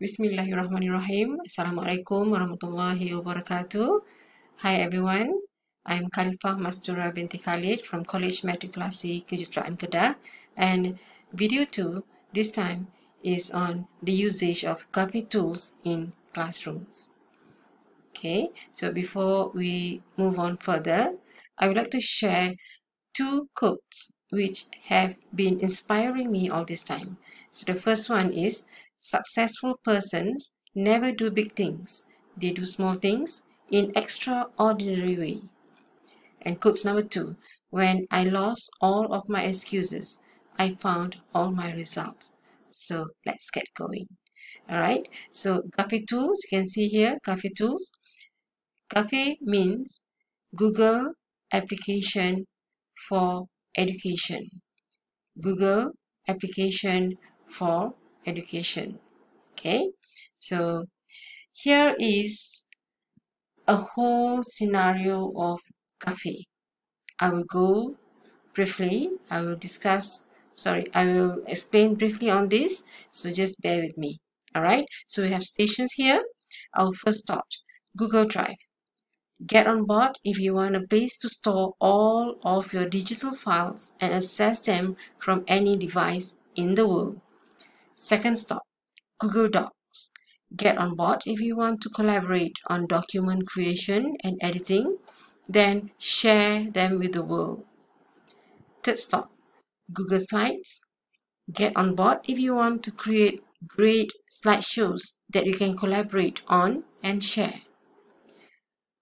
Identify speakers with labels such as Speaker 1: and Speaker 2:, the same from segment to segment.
Speaker 1: Bismillahirrahmanirrahim. Assalamualaikum warahmatullahi wabarakatuh. Hi everyone. I'm Khalifah Mastura binti Khalid from College Matrikulasi Kejuruteraan Kedah, and video 2 this time is on the usage of Gafe tools in classrooms. Okay, so before we move on further, I would like to share two quotes which have been inspiring me all this time. So the first one is, successful persons never do big things. They do small things in extraordinary way. And quotes number 2, when I lost all of my excuses, I found all my results. So let's get going. All right, so Gafe tools, you can see here, Gafe tools. Gafe means Google application for education. Google application for education. Okay, so here is a whole scenario of Gafe. I will go briefly, I will explain briefly on this, so just bear with me. Alright, so we have stations here. I'll first start Google Drive. Get on board if you want a place to store all of your digital files and access them from any device in the world. Second stop, Google Docs. Get on board if you want to collaborate on document creation and editing, then share them with the world. Third stop, Google Slides. Get on board if you want to create great slideshows that you can collaborate on and share.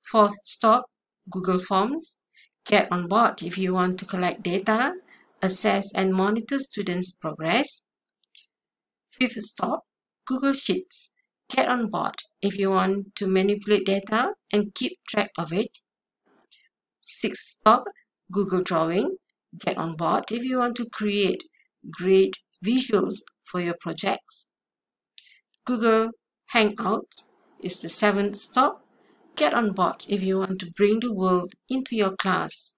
Speaker 1: Fourth stop, Google Forms. Get on board if you want to collect data, assess and monitor students' progress. Fifth stop, Google Sheets. Get on board if you want to manipulate data and keep track of it. Sixth stop, Google Drawing. Get on board if you want to create great visuals for your projects. Google Hangouts is the seventh stop. Get on board if you want to bring the world into your class.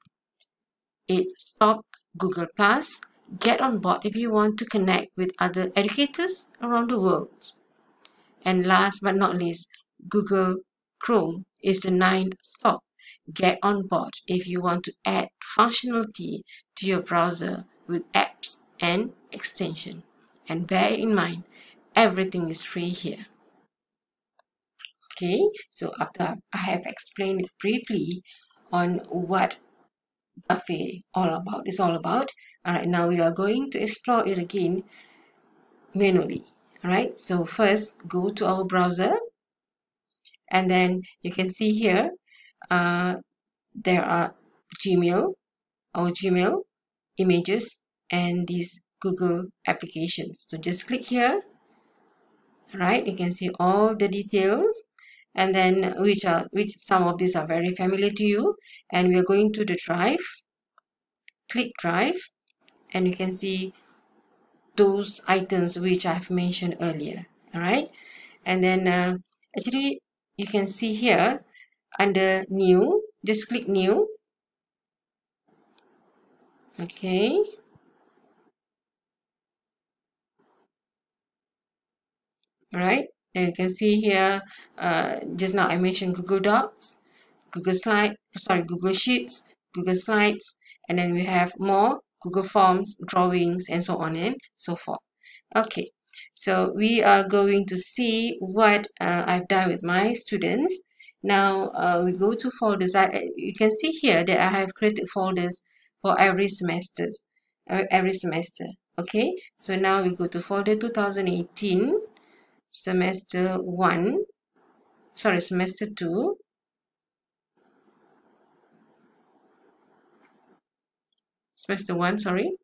Speaker 1: Eighth stop, Google Plus. Get on board if you want to connect with other educators around the world. And last but not least, Google Chrome is the ninth stop. Get on board if you want to add functionality to your browser with apps and extension. And bear in mind, everything is free here. Okay, so after I have explained briefly on what Gafe is all about, all right, now we are going to explore it again manually. All right, so first go to our browser, and then you can see here there are our Gmail images, and these Google applications. So just click here. All right, you can see all the details, and then which some of these are very familiar to you. And we are going to the drive. Click drive, and you can see those items which I've mentioned earlier. All right, and then actually you can see here under new, just click new. Okay, all right, and you can see here just now I mentioned Google Docs, Google Sheets, Google Slides, and then we have more Google Forms, drawings, and so on and so forth. Okay, so we are going to see what I've done with my students. Now we go to folders. You can see here that I have created folders for every semester. Okay, so now we go to folder 2018, semester 2. Semester 1, sorry.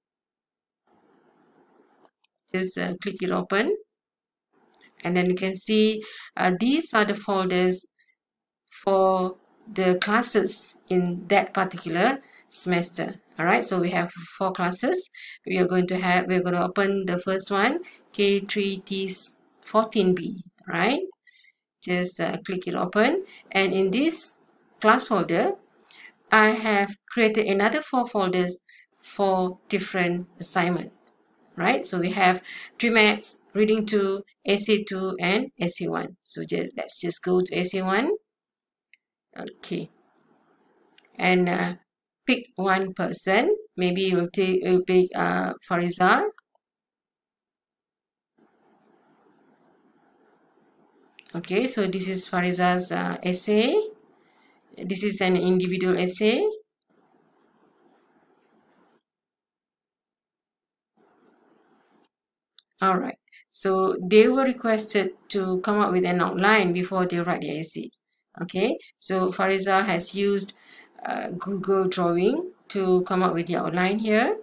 Speaker 1: Just click it open, and then you can see these are the folders for the classes in that particular semester. All right, so we have 4 classes. We're going to open the first one, K3T14B. Right, just click it open, and in this class folder I have created another 4 folders for different assignments. Right, so we have 3 maps, reading 2, essay 2 and essay 1. So let's just go to essay 1. Okay, and pick one person. Maybe you'll pick Fariza. Okay, so this is Fariza's essay. This is an individual essay. All right. So they were requested to come up with an outline before they write their essays. Okay. So Fariza has used Google Drawing to come up with the outline here.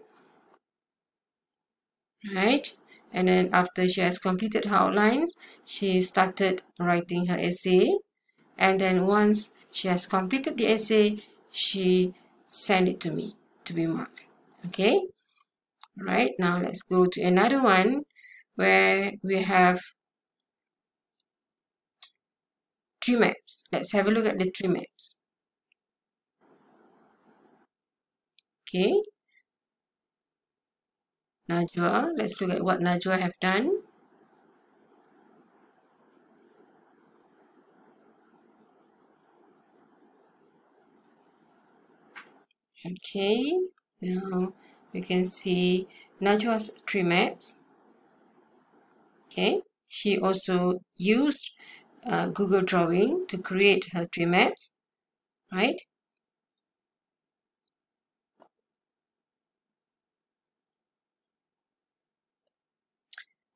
Speaker 1: Right. And then after she has completed her outlines, she started writing her essay. And then once she has completed the essay, she sent it to me to be marked. Okay. Right. Now let's go to another one where we have tree maps. Let's have a look at the tree maps. Okay, Najwa, let's look at what Najwa have done. Okay, now you can see Najwa's tree maps. Okay, she also used Google Drawing to create her tree maps, right?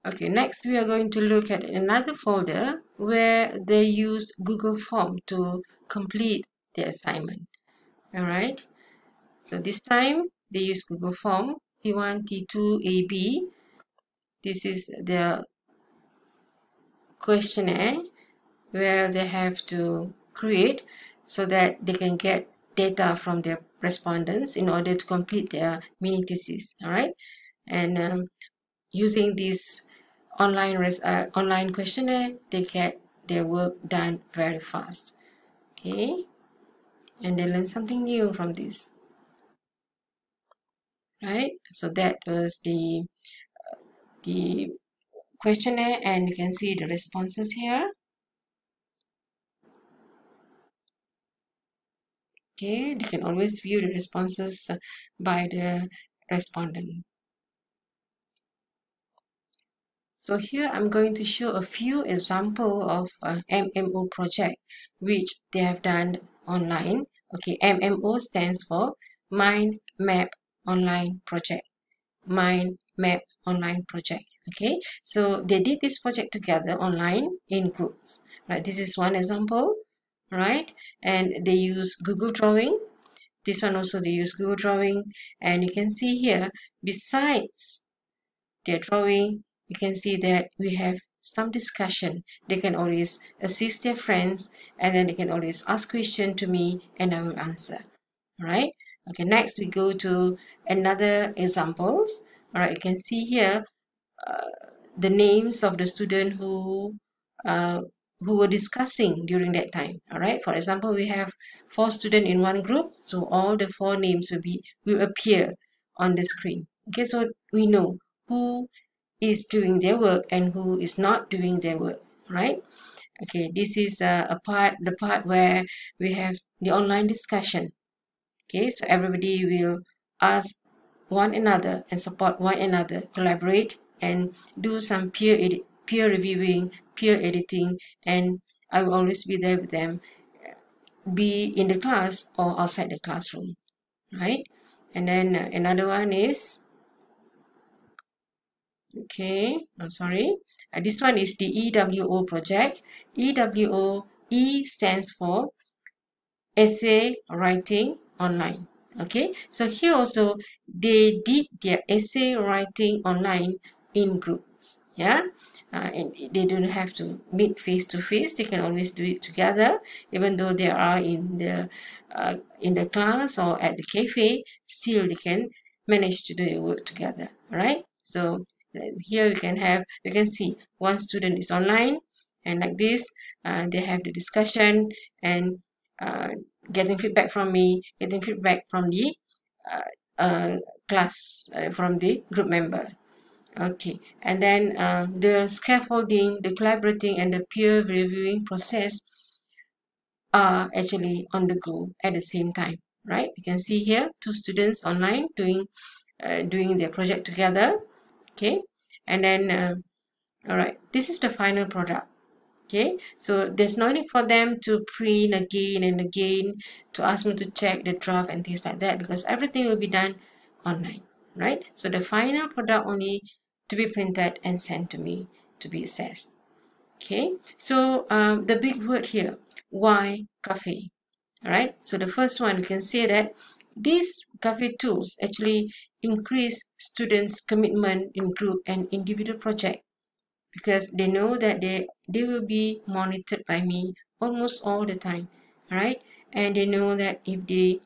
Speaker 1: Okay, next we are going to look at another folder where they use Google Form to complete the assignment. All right, so this time they use Google Form C1, T2, AB. This is the questionnaire where they have to create so that they can get data from their respondents in order to complete their mini thesis. All right, and using this online questionnaire, they get their work done very fast. Okay, and they learn something new from this. Right, so that was the questionnaire, and you can see the responses here. Okay, they can always view the responses by the respondent. So here I'm going to show a few examples of MMO project which they have done online. Okay, MMO stands for Mind Map Online Project. Mind Map Online Project. Okay, so they did this project together online in groups. Right, this is one example. Right, and they use Google Drawing. This one also they use Google Drawing, and you can see here besides their drawing, you can see that we have some discussion. They can always assist their friends, and then they can always ask question to me and I will answer. All right. Okay, next we go to another examples. All right, you can see here the names of the student uh, who were discussing during that time. All right, for example, we have 4 students in one group, so all the 4 names will appear on the screen. Okay, so we know who is doing their work and who is not doing their work, right? Okay, this is the part where we have the online discussion. Okay, so everybody will ask one another and support one another, collaborate and do some peer reviewing, peer editing, and I will always be there with them, be in the class or outside the classroom, right? And then another one is, okay, I'm sorry. This one is the EWO project. EWO, E stands for essay writing online. Okay, so here also they did their essay writing online in groups. Yeah, and they don't have to meet face to face. They can always do it together, even though they are in the class or at the cafe. Still, they can manage to do their work together. Right. So here you can see one student is online, and like this, they have the discussion and uh, getting feedback from me, getting feedback from the uh, class, from the group member. Okay, and then the scaffolding, the collaborating, and the peer reviewing process are actually on the go at the same time, right? You can see here two students online doing their project together. Okay, and then all right, this is the final product. Okay, so there's no need for them to print again and again to ask me to check the draft and things like that, because everything will be done online, right? So the final product only to be printed and sent to me to be assessed. Okay, so the big word here, why Gafe? All right, so the first one, we can say that these Gafe tools actually increase students' commitment in group and individual project, because they know that they will be monitored by me almost all the time, right? And they know that if they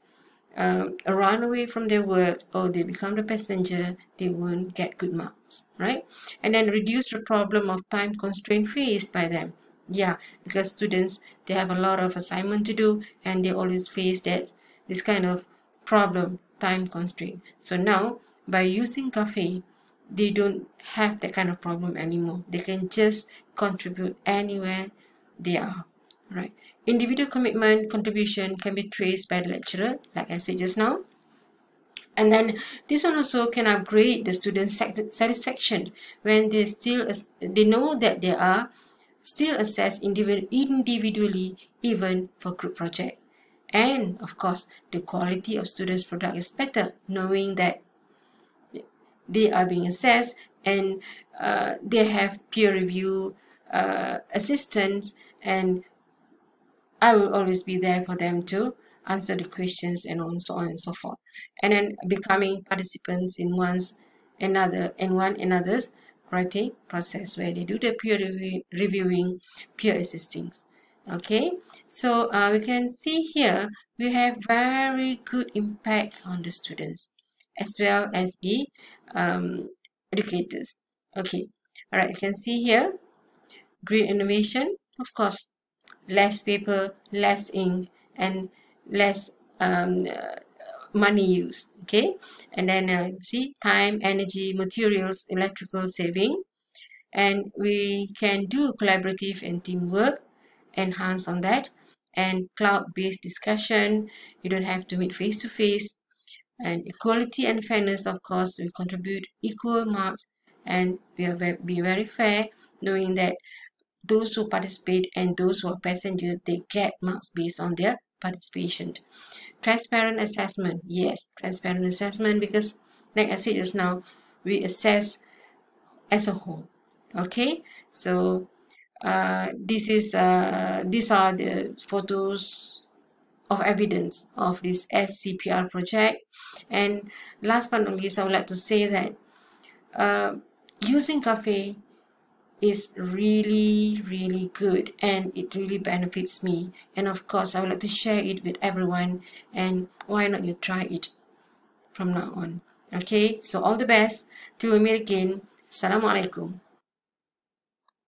Speaker 1: run away from their work or they become the passenger, they won't get good marks, right? And then reduce the problem of time constraint faced by them. Yeah, because students, they have a lot of assignment to do and they always face this kind of problem, time constraint. So now by using Gafe, they don't have that kind of problem anymore. They can just contribute anywhere they are, right? Individual commitment contribution can be traced by the lecturer, like I said just now. And then this one also can upgrade the students' satisfaction when they know that they are still assessed individually, even for group project. And of course, the quality of students' product is better, knowing that they are being assessed and they have peer review assistance, and I will always be there for them to answer the questions and so on and so forth. And then becoming participants in one another's writing process, where they do the peer reviewing, peer assisting. Okay, so we can see here we have very good impact on the students as well as the educators. Okay, all right, you can see here green innovation, of course, less paper, less ink, and less money use. Okay, and then see time, energy, materials, electrical saving, and we can do collaborative and teamwork, enhance on that, and cloud-based discussion. You don't have to meet face to face, and equality and fairness, of course, we contribute equal marks, and we are be very fair, knowing that those who participate and those who are passengers, they get marks based on their participation. Transparent assessment, yes, transparent assessment, because like I said just now, we assess as a whole. Okay, so these are the photos of evidence of this SCPR project. And last but not least, I would like to say that using Gafe is really good, and it really benefits me, and of course I would like to share it with everyone, and why not you try it from now on. Okay, so all the best till we meet again. Assalamualaikum.